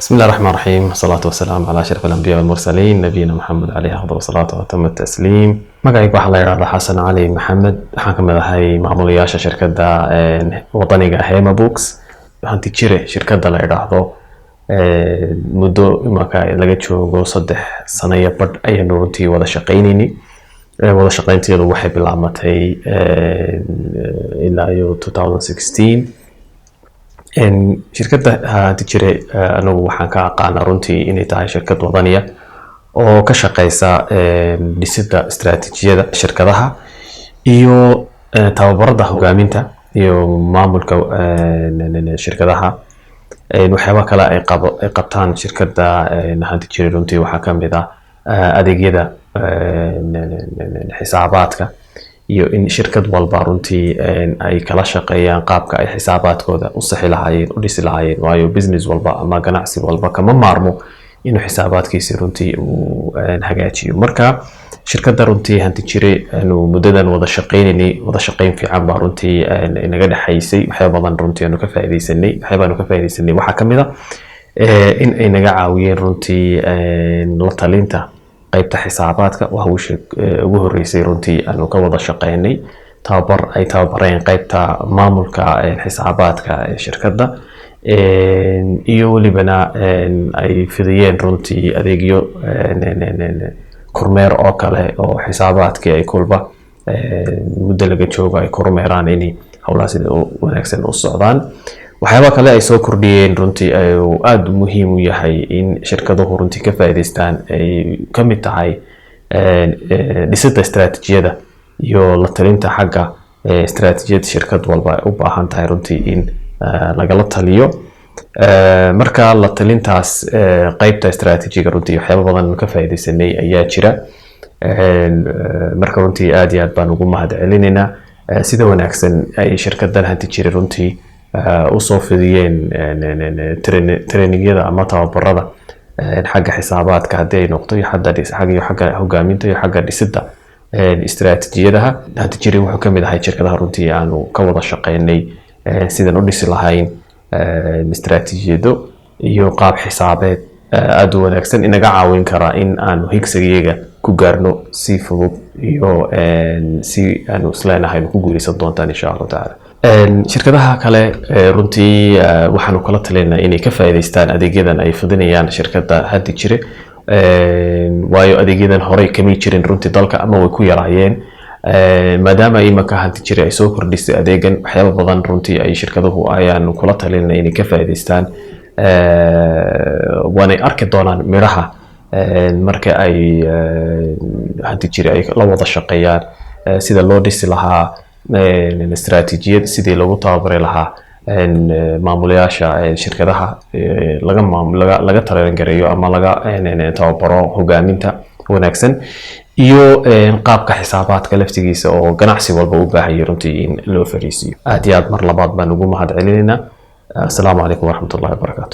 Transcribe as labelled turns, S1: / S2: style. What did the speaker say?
S1: بسم الله الرحمن الرحيم، والصلاة والسلام على أشرف الأنبياء والمرسلين نبينا محمد عليه أفضل الصلاة وأتم التسليم. magacaygu waxaa la yidhahdaa xasan cali maxamed, waxaan ka mid ahay maamulayaasha shirkadda wadaniga Hema Books. waxaan tijire shirkadda la yidhaahdo muddo imaka laga joogo 3 sano iyo badh ayaynu runtii wada shaqaynayni. wada shaqaynteedu waxay bilaabmatay ilaa iyo 2016. shirkadda tijire anagu waxaan ka aqaana runtii inay tahay shirkad wadaniya oo ka shaqeysa dhisidda istiraatiijiyada shirkadaha iyo tababarada hogaaminta iyo maamulka shirkadaha. waxyaabo kale ay qabtaan shirkadda tijire runtii waxaa ka mid ah adeegyada xisaabaadka iyo in shirkad walba runtii ay kala shaqeeyaan qaabka ay xisaabaadkooda u saxi lahaayeen u dhisi lahaayeen, waayo business walba ama ganacsi walba kama maarmo inuu xisaabaadkiisa runtii uu hagaajiyo. marka shirkadda runtii tijire aanu muddadan wada shaqayn fiican baa runtii inaga dhaxaysay. waxyaabo badan runtii aanu ka faa'iideysanay waxaa ka mid ah in ay naga caawiyeen runtii la talinta qaybta xisaabaadka. waxa ugu horeysay runtii aanu ka wada shaqeynay ay tababareen qaybta maamulka xisaabaadka shirkadda, iyo walibana ay fidiyeen runtii adeegyo kormeer oo kale oo xisaabaadkii ay kulba muddo laga joogo ay kormeeraan inay howlaha sida wanaagsan u socdaan. waxyaabo kale ay soo kordhiyeen runtii oo aad muhiim u yahay in shirkaduhu runtii ka faa'iideystaan ay ka mid tahay dhisidda istiraatiijiyada iyo la talinta xagga istiraatiijiyada shirkad walba ay u baahan tahay runtii in lagala taliyo. marka la talintaas qaybta istiraatiijiga runtii waxyaabo badan ka faa'iideysanay ayaa jira. marka runtii aad iyo aad baan ugu mahadcelinaynaa sida wanaagsan ay shirkaddan tijire runtii usoo fidiyeen trainingyada ama tababarada xagga xisaabaadka haddii ay noqdo iyo xagga hogaaminta iyo xagga dhisidda istiraatiijiyadaha. tijire wuxuu ka mid ahay shirkadaha runtii aanu ka wada shaqeynay sidan u dhisi lahayn istiraatiijiyado iyo qaab xisaabeed aad u wanaagsan inaga caawin kara in aanu higsigayaga ku gaarno si fudud iyo si aanu isleenahay ku guuleysan doontaan insha allahu tacaala. shirkadaha kale runtii waxaanu kala talinaa inay ka faa'iideystaan adeegyadan ay fidinayaan shirkadda tijire, waayo adeegyadan horey kamay jirin runtii dalka ama way ku yaraayeen. maadaama imaka tijire ay soo kordhisay adeegan, waxyaabo badan runtii ay shirkaduhu ayaanu kula talinaa inay ka faa'iideystaan. waanay arki doonaan miraha marka ay tijire ay la wada shaqeeyaan sida loo dhisi lahaa istiraatiijiyad, sidii lagu tababari lahaa maamulayaasha shirkadaha laga tarangareeyo ama laga tababaro hogaaminta wanaagsan, iyo qaabka xisaabaadka laftigiisa oo ganacsi walba u baahaya runtii in loo fariisiyo. aad iyo aad mar labaad baan ugu mahadcelinaynaa. السلام عليكم ورحمة الله وبركاته.